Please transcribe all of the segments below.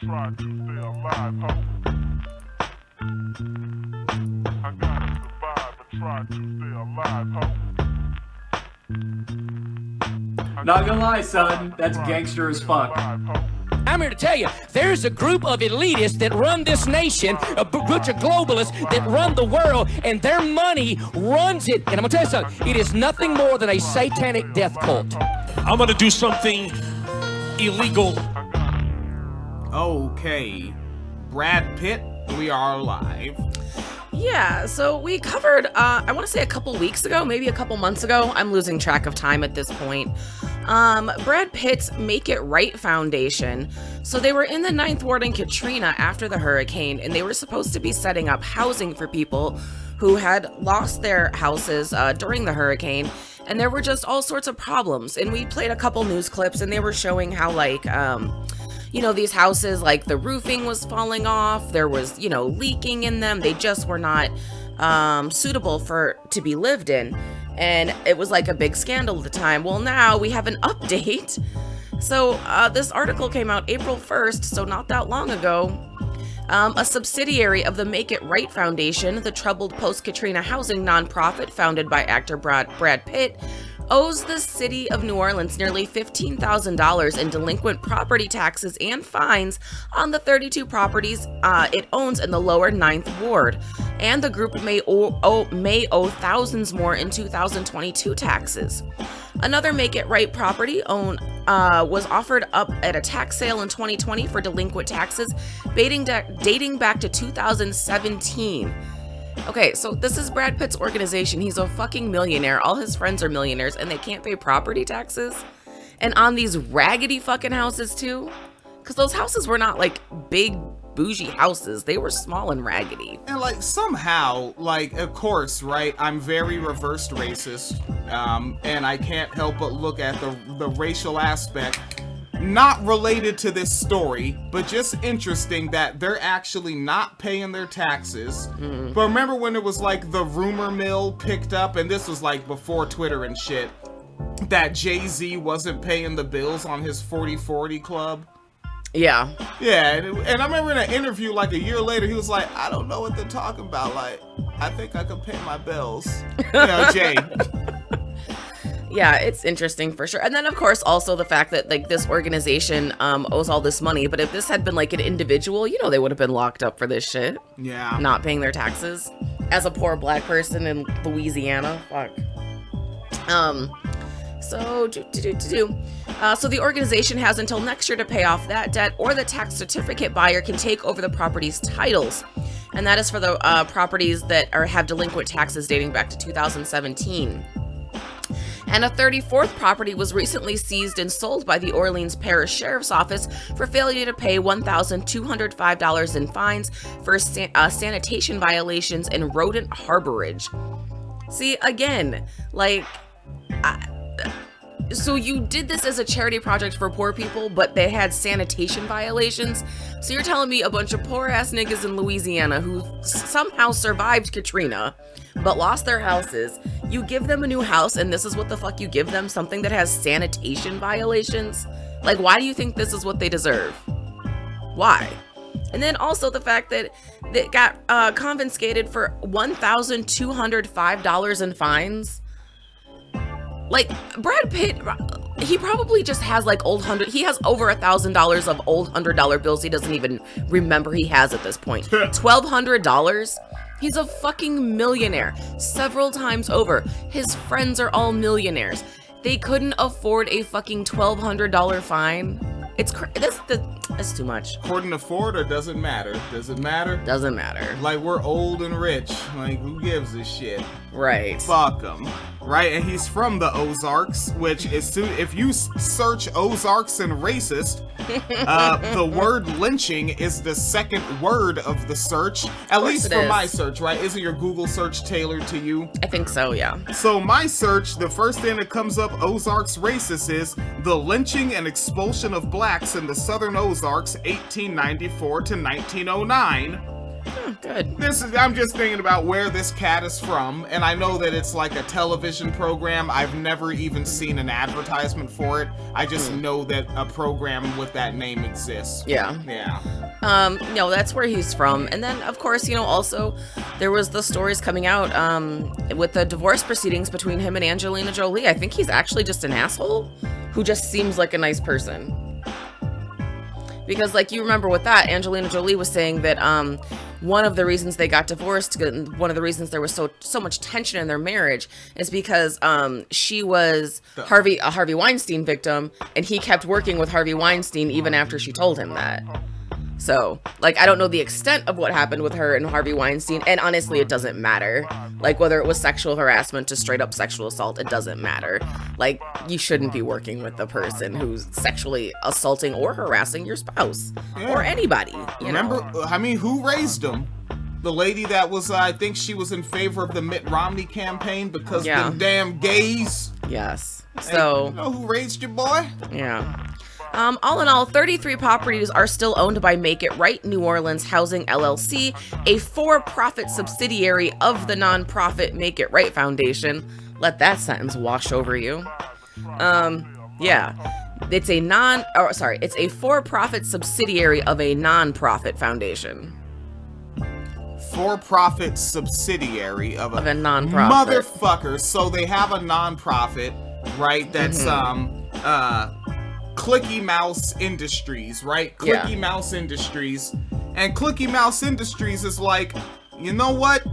try to stay alive, ho. I gotta survive and try to stay alive, ho. Not gonna lie, son, that's gangster as fuck. I'm here to tell you, there's a group of elitists that run this nation, a bunch of globalists that run the world, and their money runs it. And I'm gonna tell you something, it is nothing more than a satanic death cult. I'm gonna do something illegal. Okay, Brad Pitt, we are live. Yeah, so we covered, I want to say a couple weeks ago, maybe a couple months ago. I'm losing track of time at this point. Brad Pitt's Make It Right Foundation. So they were in the 9th Ward in Katrina after the hurricane, and they were supposed to be setting up housing for people who had lost their houses during the hurricane. And there were just all sorts of problems. And we played a couple news clips, and they were showing how, like, you know, these houses, like the roofing was falling off, there was, you know, leaking in them. They just were not suitable to be lived in. And it was like a big scandal at the time. Well, now we have an update. So this article came out April 1st, so not that long ago. A subsidiary of the Make It Right Foundation, the troubled post-Katrina housing nonprofit founded by actor Brad Pitt, owes the city of New Orleans nearly $15,000 in delinquent property taxes and fines on the 32 properties it owns in the lower 9th Ward. And the group may owe thousands more in 2022 taxes. Another Make It Right property was offered up at a tax sale in 2020 for delinquent taxes dating back to 2017. Okay, so this is Brad Pitt's organization. He's a fucking millionaire. All his friends are millionaires, and they can't pay property taxes. And on these raggedy fucking houses, too. Because those houses were not, like, big, bougie houses. They were small and raggedy. And, like, somehow, like, of course, right, I'm very reversed racist, and I can't help but look at the racial aspect. Not related to this story, but just interesting that they're actually not paying their taxes. Mm-hmm. But remember when it was like the rumor mill picked up, and this was like before Twitter and shit, that Jay-Z wasn't paying the bills on his 40/40 club? Yeah. Yeah, and I remember in an interview like a year later, he was like, I don't know what they're talking about. Like, I think I can pay my bills. You know, Jay. Yeah, it's interesting for sure. And then, of course, also the fact that, like, this organization owes all this money. But if this had been, like, an individual, you know, they would have been locked up for this shit. Yeah. Not paying their taxes. As a poor black person in Louisiana. Fuck. So the organization has until next year to pay off that debt, or the tax certificate buyer can take over the property's titles. And that is for the properties that have delinquent taxes dating back to 2017. And a 34th property was recently seized and sold by the Orleans Parish Sheriff's Office for failure to pay $1,205 in fines for sanitation violations and rodent harborage. See, again, like, so you did this as a charity project for poor people, but they had sanitation violations? So you're telling me a bunch of poor-ass niggas in Louisiana who somehow survived Katrina, but lost their houses, you give them a new house, and this is what the fuck you give them? Something that has sanitation violations? Like, why do you think this is what they deserve? Why? And then also the fact that they got confiscated for $1,205 in fines. Like, Brad Pitt, he probably just has like he has over $1,000 of old $100 bills he doesn't even remember he has at this point. $1,200? He's a fucking millionaire several times over. His friends are all millionaires. They couldn't afford a fucking $1,200 fine. That's too much. Couldn't afford or doesn't matter? Does it matter? Doesn't matter. Like, we're old and rich. Like, who gives a shit? Right. Fuck him. Right? And he's from the Ozarks, which is if you search Ozarks and racist, the word lynching is the second word of the search. At least for my search, right? Isn't your Google search tailored to you? I think so, yeah. So my search, the first thing that comes up Ozarks racist is the lynching and expulsion of blacks in the southern Ozarks 1894 to 1909. Oh, good. I'm just thinking about where this cat is from, and I know that it's like a television program. I've never even seen an advertisement for it. I just know that a program with that name exists. Yeah. Yeah. No, that's where he's from. And then, of course, also there was the stories coming out with the divorce proceedings between him and Angelina Jolie. I think he's actually just an asshole who just seems like a nice person. Because, like, you remember with that, Angelina Jolie was saying that one of the reasons they got divorced, one of the reasons there was so much tension in their marriage, is because she was a Harvey Weinstein victim, and he kept working with Harvey Weinstein even after she told him that. So, like, I don't know the extent of what happened with her and Harvey Weinstein, and honestly, it doesn't matter. Like, whether it was sexual harassment to straight up sexual assault, it doesn't matter. Like, you shouldn't be working with the person who's sexually assaulting or harassing your spouse. Yeah. Or anybody, Remember, I mean, who raised him? The lady that was, I think she was in favor of the Mitt Romney campaign because them damn gays. Yes. So, hey, you know who raised your boy? Yeah. All in all, 33 properties are still owned by Make It Right New Orleans Housing LLC, a for-profit subsidiary of the nonprofit Make It Right Foundation. Let that sentence wash over you. Yeah. It's a for-profit subsidiary of a nonprofit foundation. For-profit subsidiary of a nonprofit. Motherfucker. So they have a nonprofit, right? That's Clicky Mouse Industries, right? Clicky Mouse Industries. And Clicky Mouse Industries is like, you know what?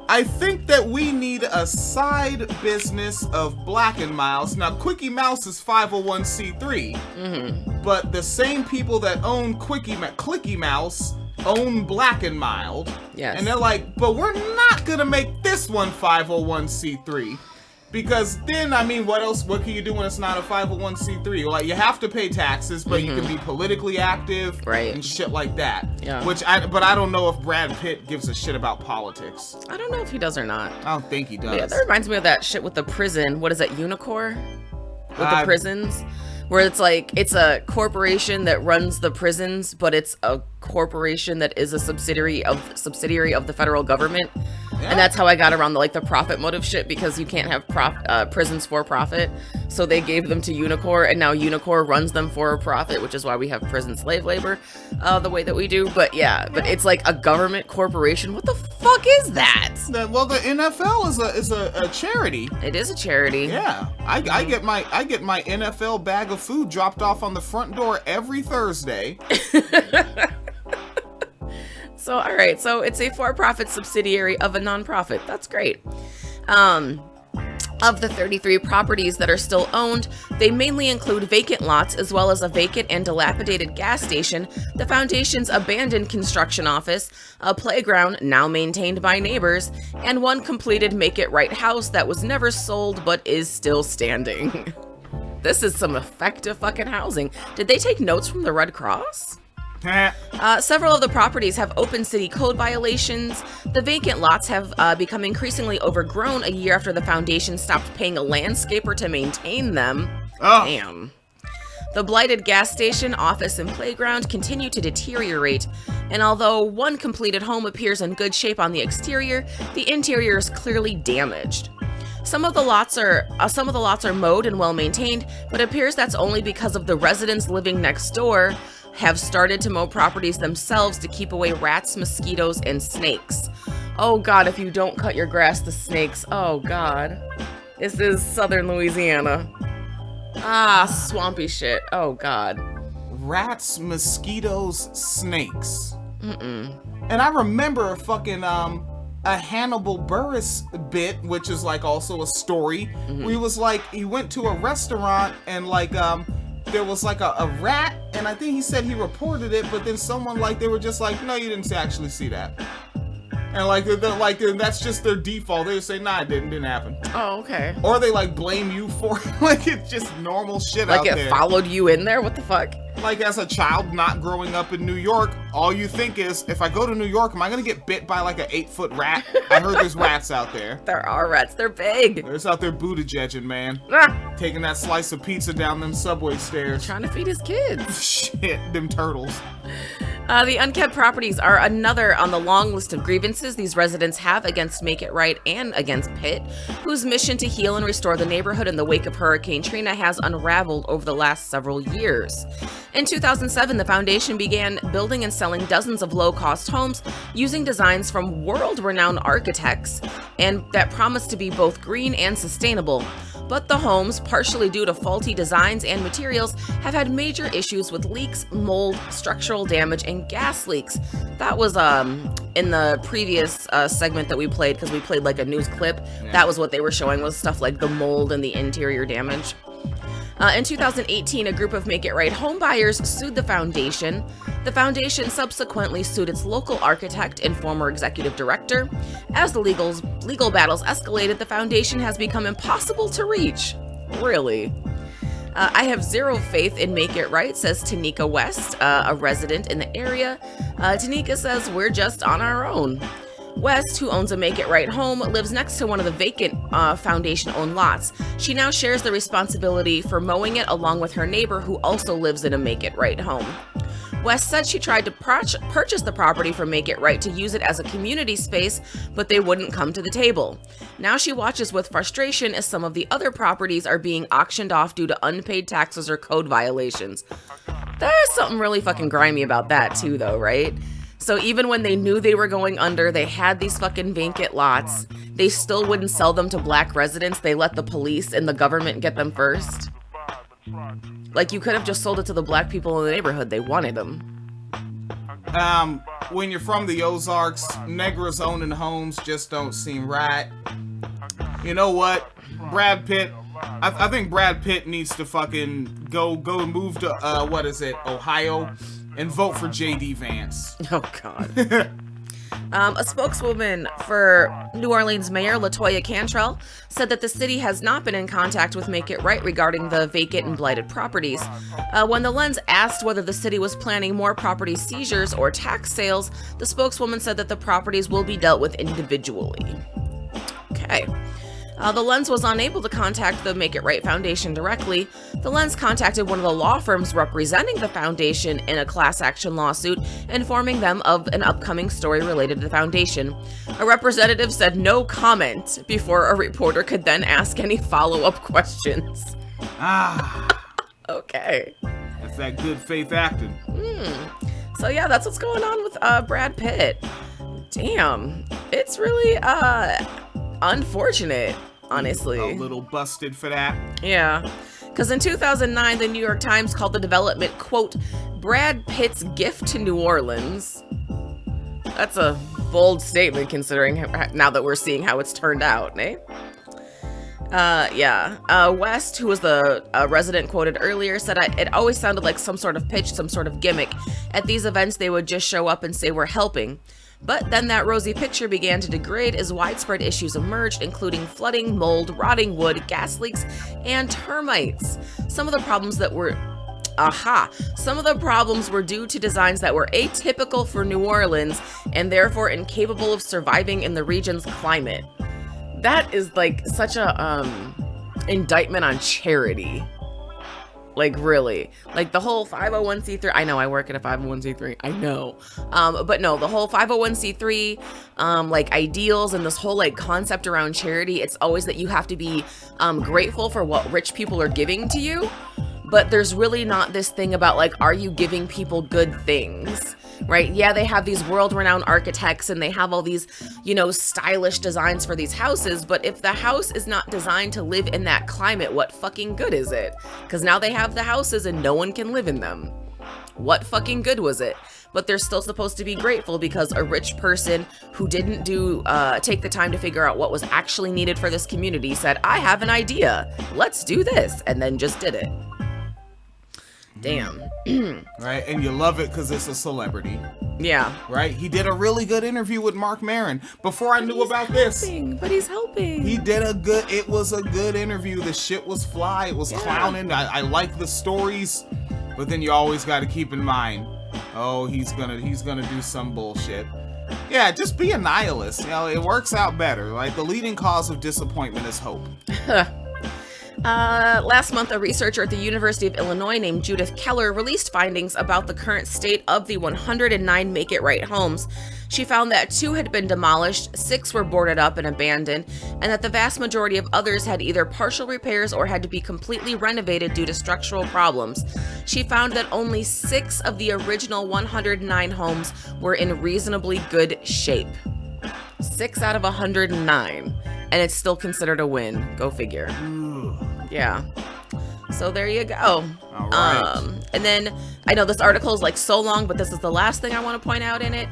I think that we need a side business of Black and Miles. Now, Quickie Mouse is 501c3, but the same people that own Clicky Mouse own Black and Mild. Yes. And they're like, but we're not gonna make this one 501c3. Because then, I mean, what can you do when it's not a 501c3? Like, you have to pay taxes, but you can be politically active, right, and shit like that. Yeah. But I don't know if Brad Pitt gives a shit about politics. I don't know if he does or not. I don't think he does. Yeah, that reminds me of that shit with the prison. What is that, Unicor? With the prisons? Where it's like, it's a corporation that runs the prisons, but it's a corporation that is a subsidiary of the federal government. Yeah. And that's how I got around the profit motive shit, because you can't have prisons for profit. So they gave them to Unicor, and now Unicor runs them for a profit, which is why we have prison slave labor the way that we do. But yeah, but it's like a government corporation. What the fuck is that? Well, the NFL is a charity. It is a charity. Yeah, I get my NFL bag of food dropped off on the front door every Thursday. So, all right. So it's a for-profit subsidiary of a nonprofit. That's great. Of the 33 properties that are still owned, they mainly include vacant lots, as well as a vacant and dilapidated gas station, the foundation's abandoned construction office, a playground now maintained by neighbors, and one completed Make It Right house that was never sold but is still standing. This is some effective fucking housing. Did they take notes from the Red Cross? Several of the properties have open city code violations. The vacant lots have become increasingly overgrown a year after the foundation stopped paying a landscaper to maintain them. Oh. Damn. The blighted gas station, office, and playground continue to deteriorate, and although one completed home appears in good shape on the exterior, the interior is clearly damaged. Some of the lots are mowed and well maintained, but it appears that's only because of the residents living next door have started to mow properties themselves to keep away rats, mosquitoes, and snakes. Oh God, if you don't cut your grass, the snakes. Oh God. This is southern Louisiana. Swampy shit. Oh God. Rats, mosquitoes, snakes. And I remember fucking a Hannibal Buress bit, which is like also a story, where he was like, he went to a restaurant and like there was like a rat, and I think he said he reported it, but then someone they were just like, no, you didn't actually see that. And that's just their default. They just say, nah, it didn't happen. Oh, okay. Or they blame you for it. It's just normal shit out there. Like it followed you in there? What the fuck? Like as a child not growing up in New York, all you think is, if I go to New York, am I gonna get bit by like an 8-foot rat? I heard there's rats out there. There are rats. They're big. There's out there Buttigieging, man. Taking that slice of pizza down them subway stairs. Trying to feed his kids. Shit, them turtles. The unkept properties are another on the long list of grievances these residents have against Make It Right and against Pitt, whose mission to heal and restore the neighborhood in the wake of Hurricane Trina has unraveled over the last several years. In 2007, the foundation began building and selling dozens of low-cost homes using designs from world-renowned architects and that promised to be both green and sustainable. But the homes, partially due to faulty designs and materials, have had major issues with leaks, mold, structural damage, and gas leaks. That was in the previous segment that we played, because we played like a news clip. Yeah. That was what they were showing, was stuff like the mold and the interior damage. In 2018, a group of Make It Right homebuyers sued the foundation. The foundation subsequently sued its local architect and former executive director. As the legal battles escalated, the foundation has become impossible to reach. Really? I have zero faith in Make It Right, says Tanika West, a resident in the area. Tanika says, we're just on our own. West, who owns a Make It Right home, lives next to one of the vacant foundation-owned lots. She now shares the responsibility for mowing it along with her neighbor, who also lives in a Make It Right home. West said she tried to purchase the property from Make It Right to use it as a community space, but they wouldn't come to the table. Now she watches with frustration as some of the other properties are being auctioned off due to unpaid taxes or code violations. There's something really fucking grimy about that too, though, right? So even when they knew they were going under, they had these fucking vacant lots. They still wouldn't sell them to black residents. They let the police and the government get them first. Like, you could have just sold it to the black people in the neighborhood. They wanted them. When you're from the Ozarks, Negras owning homes just don't seem right. You know what? Brad Pitt, I think Brad Pitt needs to fucking go and move to, Ohio, and vote for J.D. Vance. Oh, God. A spokeswoman for New Orleans Mayor LaToya Cantrell said that the city has not been in contact with Make It Right regarding the vacant and blighted properties. When the Lens asked whether the city was planning more property seizures or tax sales, the spokeswoman said that the properties will be dealt with individually. Okay. The Lens was unable to contact the Make It Right Foundation directly. The Lens contacted one of the law firms representing the foundation in a class action lawsuit, informing them of an upcoming story related to the foundation. A representative said no comment before a reporter could then ask any follow-up questions. Okay. That's that good faith acting. So yeah, that's what's going on with Brad Pitt. Damn. It's really unfortunate, honestly. A little busted for that. Yeah. Because in 2009, the New York Times called the development, quote, Brad Pitt's gift to New Orleans. That's a bold statement considering now that we're seeing how it's turned out, eh? West, who was the resident quoted earlier, said it always sounded like some sort of pitch, some sort of gimmick. At these events, they would just show up and say, we're helping. But then that rosy picture began to degrade as widespread issues emerged, including flooding, mold, rotting wood, gas leaks, and termites. Some of the problems were due to designs that were atypical for New Orleans and therefore incapable of surviving in the region's climate. That is like such a indictment on charity. Like, really. Like, the whole 501c3, I know I work at a 501c3, I know. But no, the whole 501c3, like, ideals and this whole, like, concept around charity, it's always that you have to be grateful for what rich people are giving to you. But there's really not this thing about, like, are you giving people good things? Right? Yeah, they have these world-renowned architects and they have all these, stylish designs for these houses, but if the house is not designed to live in that climate, what fucking good is it? Because now they have the houses and no one can live in them. What fucking good was it? But they're still supposed to be grateful because a rich person who didn't take the time to figure out what was actually needed for this community said, I have an idea, let's do this, and then just did it. Damn. Right, and you love it because it's a celebrity. Yeah. Right? He did a really good interview with Mark Maron before I knew about this. But he's helping. It was a good interview. The shit was fly. It was clowning. I like the stories. But then you always got to keep in mind, he's gonna do some bullshit. Yeah, just be a nihilist. It works out better. Like, the leading cause of disappointment is hope. Last month, a researcher at the University of Illinois named Judith Keller released findings about the current state of the 109 Make It Right homes. She found that 2 had been demolished, 6 were boarded up and abandoned, and that the vast majority of others had either partial repairs or had to be completely renovated due to structural problems. She found that only 6 of the original 109 homes were in reasonably good shape. 6 out of 109, and it's still considered a win. Go figure. Yeah. So there you go. All right. And then I know this article is like so long, but this is the last thing I want to point out in it.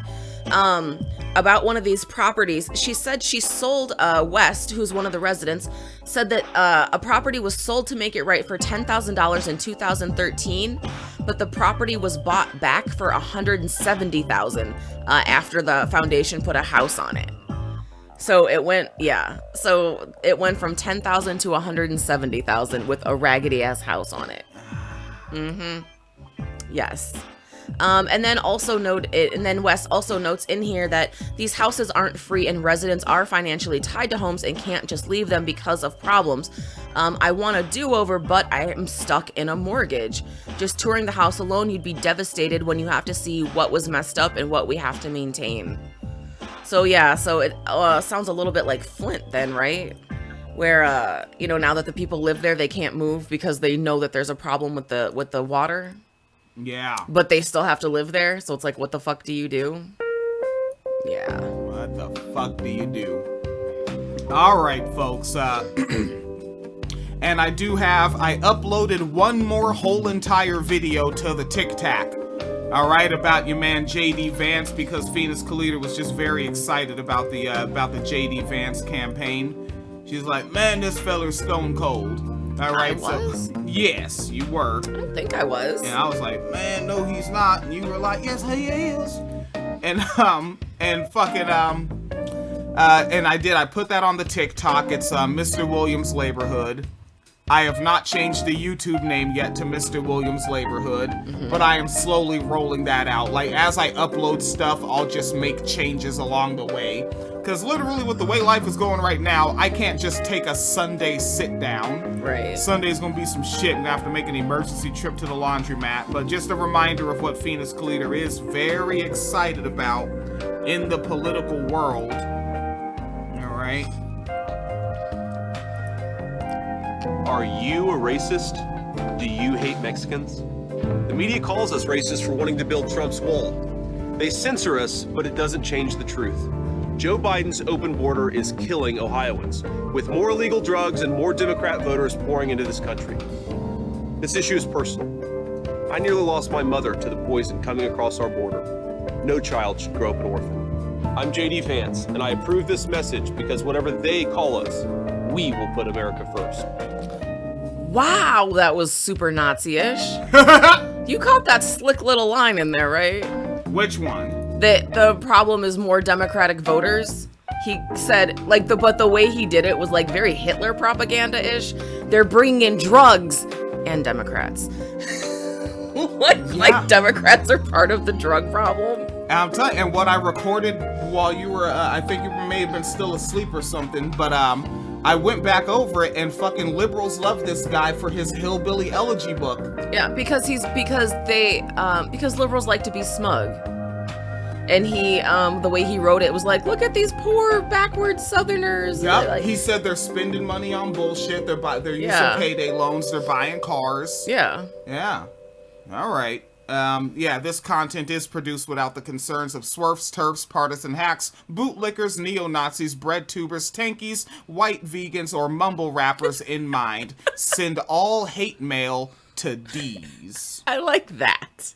About one of these properties. She said she sold West, who's one of the residents, said that a property was sold to Make It Right for $10,000 in 2013, but the property was bought back for $170,000 after the foundation put a house on it. So it went, So it went from $10,000 to $170,000 with a raggedy ass house on it. Yes. And then also Wes also notes in here that these houses aren't free and residents are financially tied to homes and can't just leave them because of problems. I want a do-over, but I am stuck in a mortgage. Just touring the house alone, you'd be devastated when you have to see what was messed up and what we have to maintain. So it sounds a little bit like Flint then, right? Where, now that the people live there, they can't move because they know that there's a problem with the water. Yeah. But they still have to live there, so it's like, what the fuck do you do? Yeah. What the fuck do you do? All right, folks. And I uploaded one more whole entire video to the TikTok. All right, about your man JD Vance, because Phoenix Kalita was just very excited about the JD Vance campaign. She's like, man, this feller's stone cold. All right, yes, you were. I don't think I was. And I was like, man, no, he's not. And you were like, yes, he is. And I put that on the TikTok. It's Mr. Williams Laborhood. I have not changed the YouTube name yet to Mr. Williams Laborhood, but I am slowly rolling that out. Like, as I upload stuff, I'll just make changes along the way. Because literally with the way life is going right now, I can't just take a Sunday sit down. Right. Sunday's gonna be some shit. I'm gonna have to make an emergency trip to the laundromat. But just a reminder of what Phoenix Kalita is very excited about in the political world. All right. Are you a racist? Do you hate Mexicans? The media calls us racist for wanting to build Trump's wall. They censor us, but it doesn't change the truth. Joe Biden's open border is killing Ohioans, with more illegal drugs and more Democrat voters pouring into this country. This issue is personal. I nearly lost my mother to the poison coming across our border. No child should grow up an orphan. I'm JD Vance, and I approve this message because whatever they call us, we will put America first. Wow, that was super Nazi-ish. You caught that slick little line in there, right? Which one? That the problem is more Democratic voters. He said, but the way he did it was like very Hitler propaganda-ish. They're bringing in drugs and Democrats. Like Democrats are part of the drug problem. I'm telling you, and what I recorded while you were, I think you may have been still asleep or something, but I went back over it, and fucking liberals love this guy for his hillbilly elegy book. Yeah, because liberals like to be smug. And he, the way he wrote it was like, look at these poor backwards Southerners. Yep, he said they're spending money on bullshit. They're using payday loans. They're buying cars. Yeah. Yeah. All right. This content is produced without the concerns of swerfs, turfs, partisan hacks, bootlickers, neo-Nazis, bread tubers, tankies, white vegans, or mumble rappers in mind. Send all hate mail to D's. I like that.